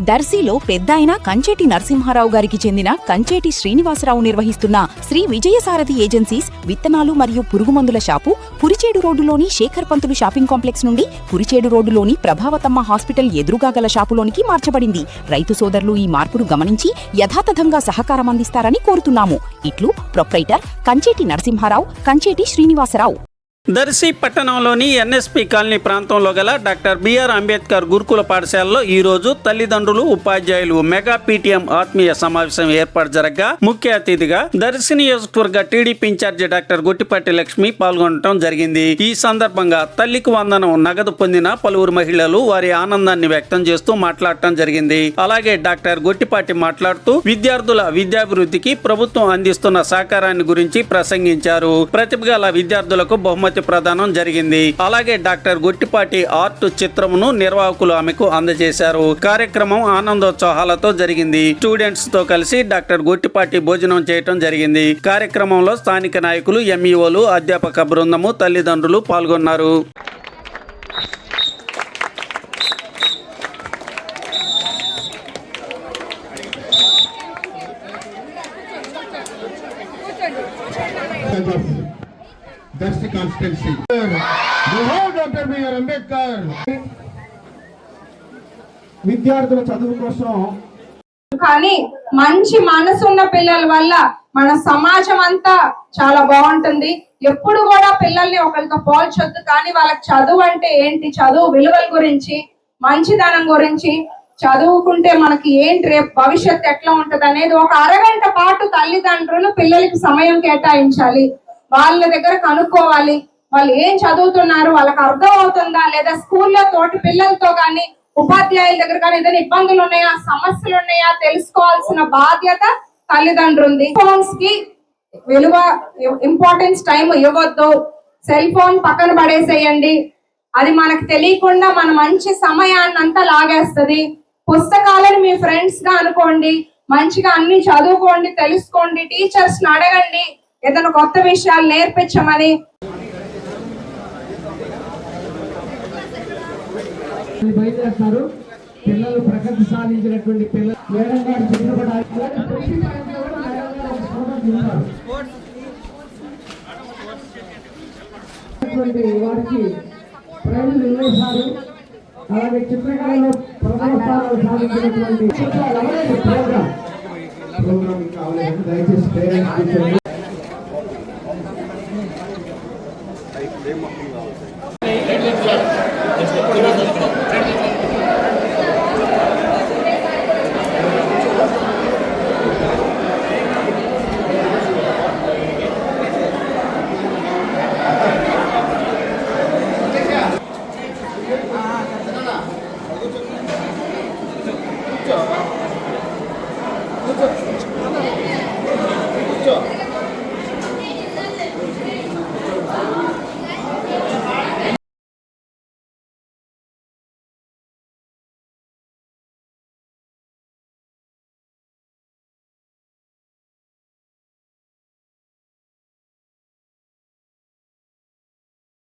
దర్శిలో పెద్దాయన కంచేటి నరసింహారావు గారికి చెందిన కంచేటి శ్రీనివాసరావు నిర్వహిస్తున్న శ్రీ విజయసారథి ఏజెన్సీస్ విత్తనాలు మరియు పురుగుమందుల షాపు పురిచేడు రోడ్డులోని శేఖర్ పంతులు షాపింగ్ కాంప్లెక్స్ నుండి పురిచేడు రోడ్డులోని ప్రభావతమ్మ హాస్పిటల్ ఎదురుగా గల షాపులోనికి మార్చబడింది. రైతు సోదరులు ఈ మార్పును గమనించి యథాతథంగా సహకారం అందిస్తారని కోరుతున్నాము. ఇట్లు ప్రొప్రైటర్ కంచేటి నరసింహారావు, కంచేటి శ్రీనివాసరావు. దర్శి పట్టణంలోని ఎన్ఎస్పి కాలనీ ప్రాంతంలో గల డాక్టర్ బిఆర్ అంబేద్కర్ గురుకుల పాఠశాలలో ఈ రోజు తల్లిదండ్రులు, ఉపాధ్యాయులు మెగా పీటీఎం ఆత్మీయ సమావేశం ఏర్పాటు జరగగా ముఖ్య అతిథిగా దర్శి నియోజకవర్గ టీడీపీ ఇన్ఛార్జి డాక్టర్ గుట్టిపాటి లక్ష్మి పాల్గొనడం జరిగింది. ఈ సందర్భంగా తల్లికి వందనం నగదు పొందిన పలువురు మహిళలు వారి ఆనందాన్ని వ్యక్తం చేస్తూ మాట్లాడటం జరిగింది. అలాగే డాక్టర్ గుట్టిపాటి మాట్లాడుతూ విద్యార్థుల విద్యాభివృద్ధికి ప్రభుత్వం అందిస్తున్న సహకారాన్ని గురించి ప్రసంగించారు. ప్రతిభ గల విద్యార్థులకు బహుమతి ప్రదానం జరిగింది. అలాగే డాక్టర్ గుట్టిపాటి ఆర్ట్ చిత్రమును నిర్వాహకులు ఆమెకు అందజేశారు. కార్యక్రమం ఆనందోత్సాహాలతో జరిగింది. స్టూడెంట్స్ తో కలిసి డాక్టర్ గుట్టిపాటి భోజనం చేయటం జరిగింది. కార్యక్రమంలో స్థానిక నాయకులు, ఎంఈఓలు, అధ్యాపక బృందము, తల్లిదండ్రులు పాల్గొన్నారు. Darsi constituency doctor B R Ambedkar విద్యార్థుల చదువు కోసం కానీ మంచి మనసున్న పిల్లల వల్ల మన సమాజం అంతా చాలా బాగుంటుంది. ఎప్పుడు కూడా పిల్లల్ని ఒకరితో పోల్చొద్దు, కానీ వాళ్ళకి చదువు అంటే ఏంటి, చదువు విలువల గురించి, మంచిదనం గురించి, చదువుకుంటే మనకి ఏంటి రేపు భవిష్యత్తు ఎట్లా ఉంటది అనేది ఒక అరగంట పాటు తల్లిదండ్రులు పిల్లలకి సమయం కేటాయించాలి. వాళ్ళ దగ్గర కనుక్కోవాలి వాళ్ళు ఏం చదువుతున్నారు, వాళ్ళకి అర్థం అవుతుందా లేదా, స్కూల్లో తోటి పిల్లలతో కానీ ఉపాధ్యాయుల దగ్గర కానీ ఏదైనా ఇబ్బందులు ఉన్నాయా, సమస్యలు ఉన్నాయా తెలుసుకోవాల్సిన బాధ్యత తల్లిదండ్రులది. ఫోన్స్ కి విలువ, ఇంపార్టెన్స్ టైం ఇవ్వద్దు. సెల్ ఫోన్ పక్కన పడేసేయండి. అది మనకు తెలియకుండా మన మంచి సమయాన్ని అంతా లాగేస్తుంది. పుస్తకాలను మీ ఫ్రెండ్స్ గా అనుకోండి, మంచిగా అన్ని చదువుకోండి, తెలుసుకోండి, టీచర్స్ ని అడగండి ఏదైనా కొత్త విషయాలు నేర్పించమని. బయలుదేరుతారు పిల్లలు ప్రగతి సాధించినటువంటి పిల్లలు వారికి ప్రైజులు ఇవ్వేశారు. అలాగే చిత్రకళలో ప్రథమ స్థానాలు సాధించినటువంటి ప్రోగ్రామ్ కావాలి. దయచేసి పేరెంట్స్